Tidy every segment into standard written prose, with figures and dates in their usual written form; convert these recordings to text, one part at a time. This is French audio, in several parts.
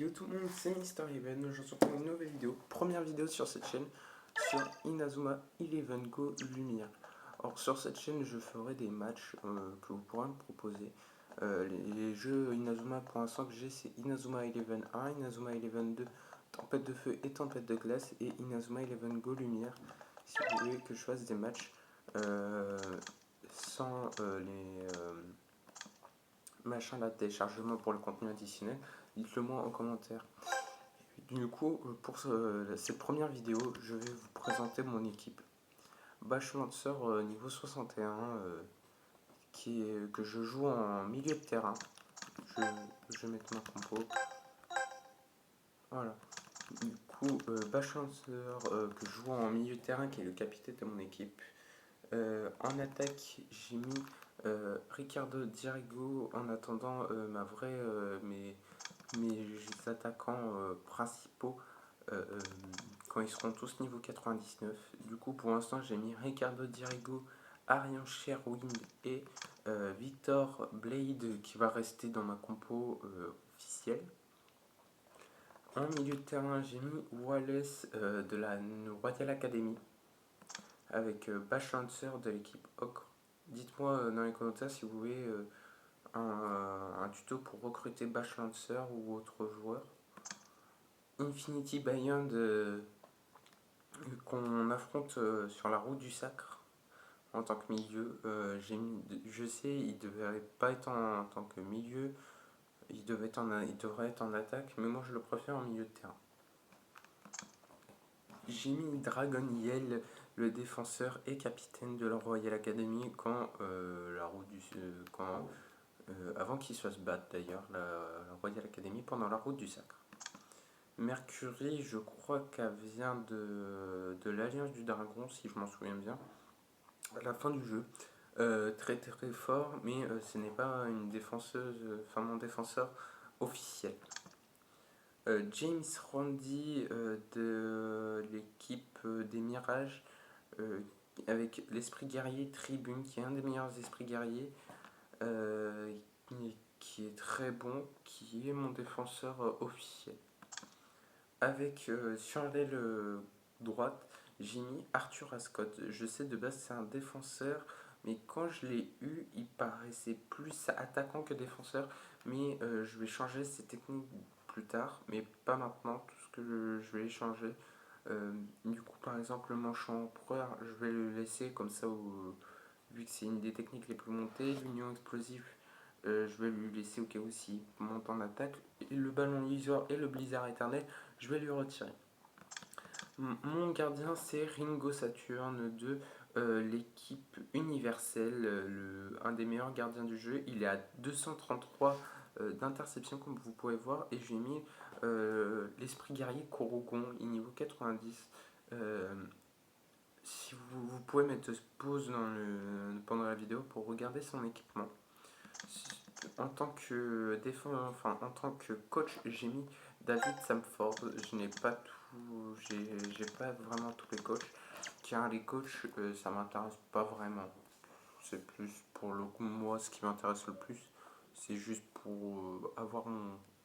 Yo tout le monde, c'est Mister Even. Aujourd'hui, on se retrouve pour une nouvelle vidéo. Première vidéo sur cette chaîne sur Inazuma Eleven Go Lumière. Alors, sur cette chaîne, je ferai des matchs que vous pourrez me proposer. Les jeux Inazuma pour l'instant que j'ai, c'est Inazuma Eleven 1, Inazuma Eleven 2, Tempête de feu et Tempête de glace, et Inazuma Eleven Go Lumière. Si vous voulez que je fasse des matchs sans les machins là de téléchargement pour le contenu additionnel, dites-le moi en commentaire. Du coup, pour cette première vidéo, je vais vous présenter mon équipe. Bash Lancer niveau 61, que je joue en milieu de terrain. Je vais mettre ma compo. Voilà. Du coup, Bash Lancer que je joue en milieu de terrain, qui est le capitaine de mon équipe. En attaque, j'ai mis Ricardo Dirigo en attendant mes attaquants principaux quand ils seront tous niveau 99. Du coup, pour l'instant, j'ai mis Ricardo Dirigo, Arian Sherwin et Victor Blade qui va rester dans ma compo officielle. En milieu de terrain, j'ai mis Wallace de la Royal Academy avec Bash Lancer de l'équipe Ocre. Dites-moi dans les commentaires si vous voulez un tuto pour recruter Bash Lancer ou autre joueur. Infinity Beyond qu'on affronte sur la route du sacre en tant que milieu. Je sais, il devrait pas être en tant que milieu, il devrait être en attaque, mais moi je le préfère en milieu de terrain. J'ai mis Dragon Yell, le défenseur et capitaine de la Royal Academy avant qu'il se batte d'ailleurs, la Royal Academy pendant la route du sacre. Mercury, je crois qu'elle vient de l'Alliance du Dragon, si je m'en souviens bien, à la fin du jeu. Très très fort, mais ce n'est pas une défenseuse, enfin mon défenseur officiel. James Randi de l'équipe des Mirages, avec l'esprit guerrier Tribune, qui est un des meilleurs esprits guerriers, qui est très bon, qui est mon défenseur officiel. Avec sur l'aile droite, j'ai mis Arthur Ascot. Je sais de base c'est un défenseur, mais quand je l'ai eu, il paraissait plus attaquant que défenseur. Mais je vais changer ses techniques plus tard, mais pas maintenant. Tout ce que je vais les changer. Du coup, par exemple, le manchon empereur, je vais le laisser comme ça, vu que c'est une des techniques les plus montées. L'union explosive, je vais lui laisser au cas où s'il monte en attaque. Et le ballon liseur et le blizzard éternel, je vais lui retirer. Mon gardien, c'est Ringo Saturn de l'équipe universelle, un des meilleurs gardiens du jeu. Il est à 233 d'interception, comme vous pouvez voir, et j'ai mis l'esprit guerrier Korogon, il est niveau 90. Si vous pouvez mettre pause pendant la vidéo pour regarder son équipement. En tant que en tant que coach, j'ai mis David Samford. Je n'ai pas tout, j'ai pas vraiment tous les coachs, car les coachs, ça m'intéresse pas vraiment. C'est plus pour le coup, moi, ce qui m'intéresse le plus, c'est juste pour avoir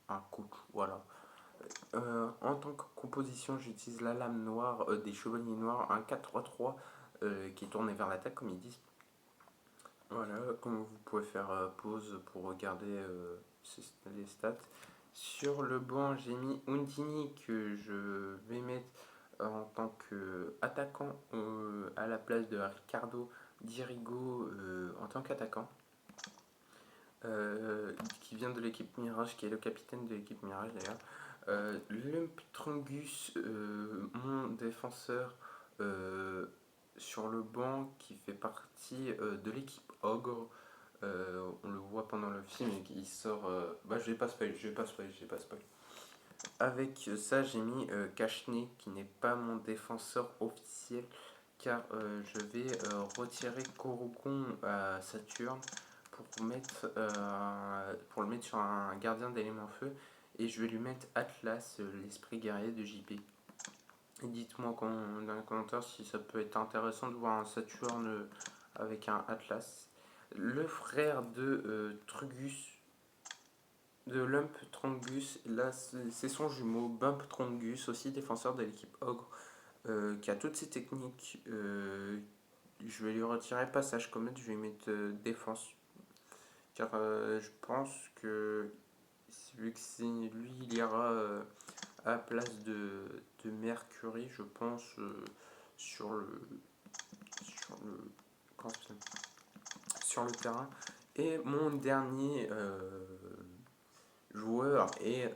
un coach, voilà. En tant que composition, j'utilise la lame noire des chevaliers noirs, un 4-3-3 qui est tourné vers l'attaque, comme ils disent. Voilà, comme vous pouvez faire pause pour regarder les stats. Sur le banc, j'ai mis Undini que je vais mettre en tant qu'attaquant à la place de Ricardo Dirigo en tant qu'attaquant. Qui vient de l'équipe Mirage, qui est le capitaine de l'équipe Mirage d'ailleurs. Lumptrungus, mon défenseur sur le banc, qui fait partie de l'équipe Ogre. On le voit pendant le film et il sort. Je vais pas spoil, je vais pas spoil. Avec ça, j'ai mis Kashne, qui n'est pas mon défenseur officiel, car je vais retirer Korogon à Saturne pour le mettre sur un gardien d'éléments feu, et je vais lui mettre Atlas, l'esprit guerrier de JP. Et dites-moi dans les commentaires si ça peut être intéressant de voir un Saturne avec un Atlas. Le frère de Trugus, de Lump Trongus. Là, c'est son jumeau, Bump Trongus, aussi défenseur de l'équipe Ogre, qui a toutes ses techniques. Je vais lui retirer passage comète, je vais lui mettre défense. Car je pense que, vu que c'est lui, il ira à la place de Mercury, je pense, sur le, sur le, comment ça s'appelle, sur le terrain. Et mon dernier joueur est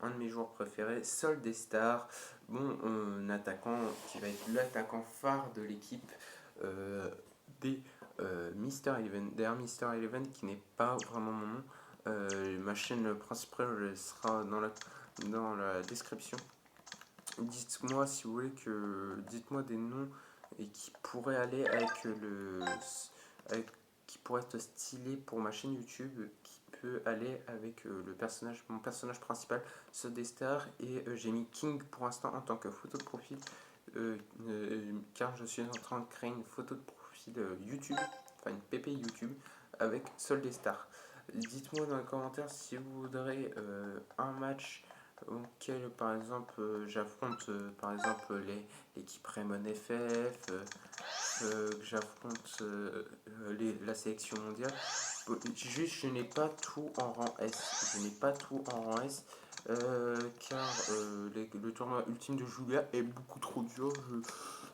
un de mes joueurs préférés, Sol des Stars, un attaquant qui va être l'attaquant phare de l'équipe des Mister Eleven. D'ailleurs, Mister Eleven qui n'est pas vraiment mon nom. Ma chaîne principale sera dans la description. Dites-moi si vous voulez dites-moi des noms et qui pourraient aller avec, qui pourraient être stylés pour ma chaîne YouTube, qui peut aller avec mon personnage principal, ce des stars, et j'ai mis King pour l'instant en tant que photo de profil, car je suis en train de créer une photo de profil YouTube, enfin une PP YouTube avec Sol des stars. Dites-moi dans les commentaires si vous voudrez un match auquel par exemple j'affronte par exemple l'équipe Raymond FF, que j'affronte la sélection mondiale. Juste je n'ai pas tout en rang S. Je n'ai pas tout en rang S. Car le tournoi ultime de Julia est beaucoup trop dur.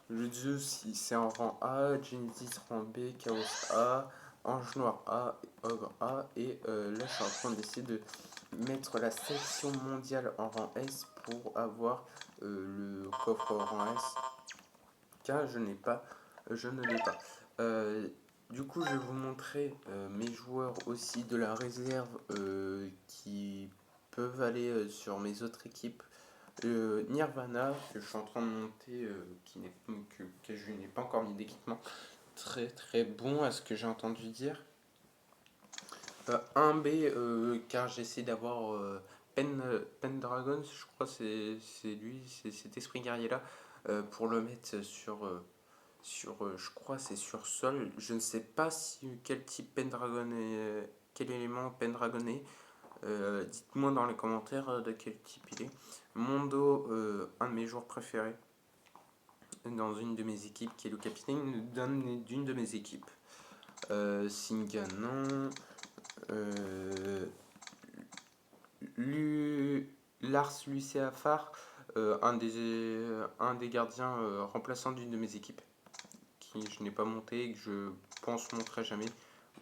Je dis aussi, c'est en rang A, Genesis rang B, Chaos A, Ange Noir A, Ogre A. Et là, je suis en train d'essayer de mettre la sélection mondiale en rang S pour avoir le coffre rang S. Car je ne l'ai pas. Du coup, je vais vous montrer mes joueurs aussi de la réserve qui peuvent aller sur mes autres équipes. Nirvana, que je suis en train de monter, que je n'ai pas encore mis d'équipement. Très très bon à ce que j'ai entendu dire. Un B, car j'essaie d'avoir Pendragon, je crois c'est lui, c'est cet esprit guerrier là, pour le mettre je crois c'est sur sol. Je ne sais pas quel type Pendragon est, quel élément Pendragon est. Dites-moi dans les commentaires de quel type il est. Mondo, un de mes joueurs préférés dans une de mes équipes, qui est le capitaine d'une de mes équipes. Singa, non. Lars Lucéafar, un des gardiens remplaçants d'une de mes équipes, qui je n'ai pas monté et que je pense montrer jamais.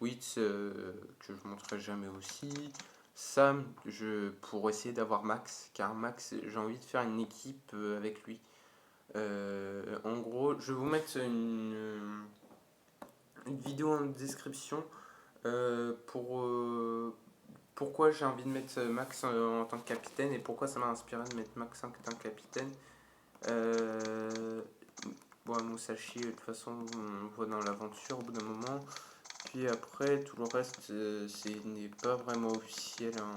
Witz, que je montrerai jamais aussi. Sam, pour essayer d'avoir Max, car Max, j'ai envie de faire une équipe avec lui. En gros, je vais vous mettre une vidéo en description pourquoi j'ai envie de mettre Max en tant que capitaine et pourquoi ça m'a inspiré de mettre Max en tant que capitaine. Bon, Musashi, de toute façon, on le voit dans l'aventure au bout d'un moment. Puis après, tout le reste, n'est pas vraiment officiel, hein.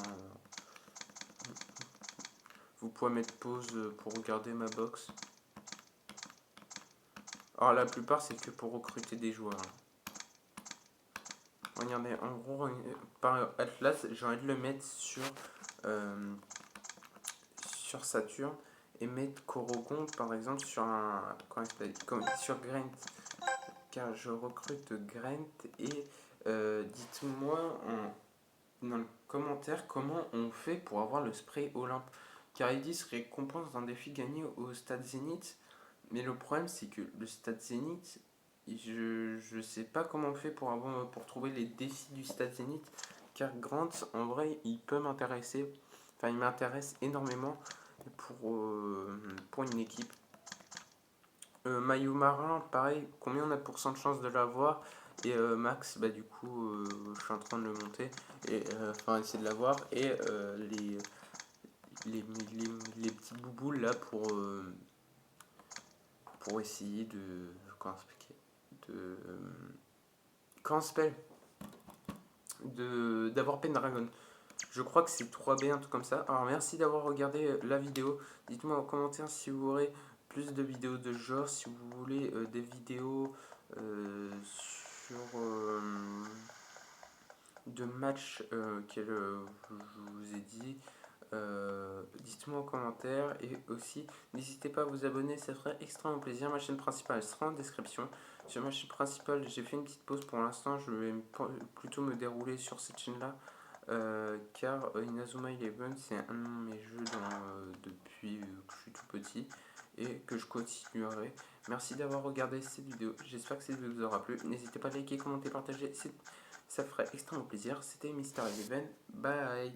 Vous pouvez mettre pause pour regarder ma box. Alors, la plupart, c'est que pour recruter des joueurs, hein. Regardez, en gros, par Atlas, j'ai envie de le mettre sur Saturne et mettre Korogon, par exemple, sur Grant. Car je recrute Grant et dites-moi dans le commentaire comment on fait pour avoir le spray Olympe. Car ils disent récompense d'un défi gagné au Stade Zénith. Mais le problème, c'est que le Stade Zénith, je sais pas comment on fait pour trouver les défis du Stade Zénith. Car Grant, en vrai, il peut m'intéresser. Enfin, il m'intéresse énormément pour une équipe. Maillot marin, pareil, combien on a de de chance de l'avoir? Et Max, bah du coup, je suis en train de le monter, et enfin essayer de l'avoir, et les, les petits bouboules là pour essayer de. Comment expliquer? De. Comment s'appelle? D'avoir Pendragon. Je crois que c'est 3B, un truc comme ça. Alors merci d'avoir regardé la vidéo. Dites-moi en commentaire si vous aurez plus de vidéos de ce genre, si vous voulez des vidéos sur de match je vous ai dit, dites-moi en commentaire et aussi n'hésitez pas à vous abonner, ça ferait extrêmement plaisir. Ma chaîne principale sera en description. Sur ma chaîne principale, j'ai fait une petite pause pour l'instant, je vais plutôt me dérouler sur cette chaîne-là. Car Inazuma Eleven c'est un de mes jeux depuis que je suis tout petit et que je continuerai. Merci d'avoir regardé cette vidéo, j'espère que cette vidéo vous aura plu. N'hésitez pas à liker, commenter, partager, ça ferait extrêmement plaisir. C'était Mister Eleven, bye.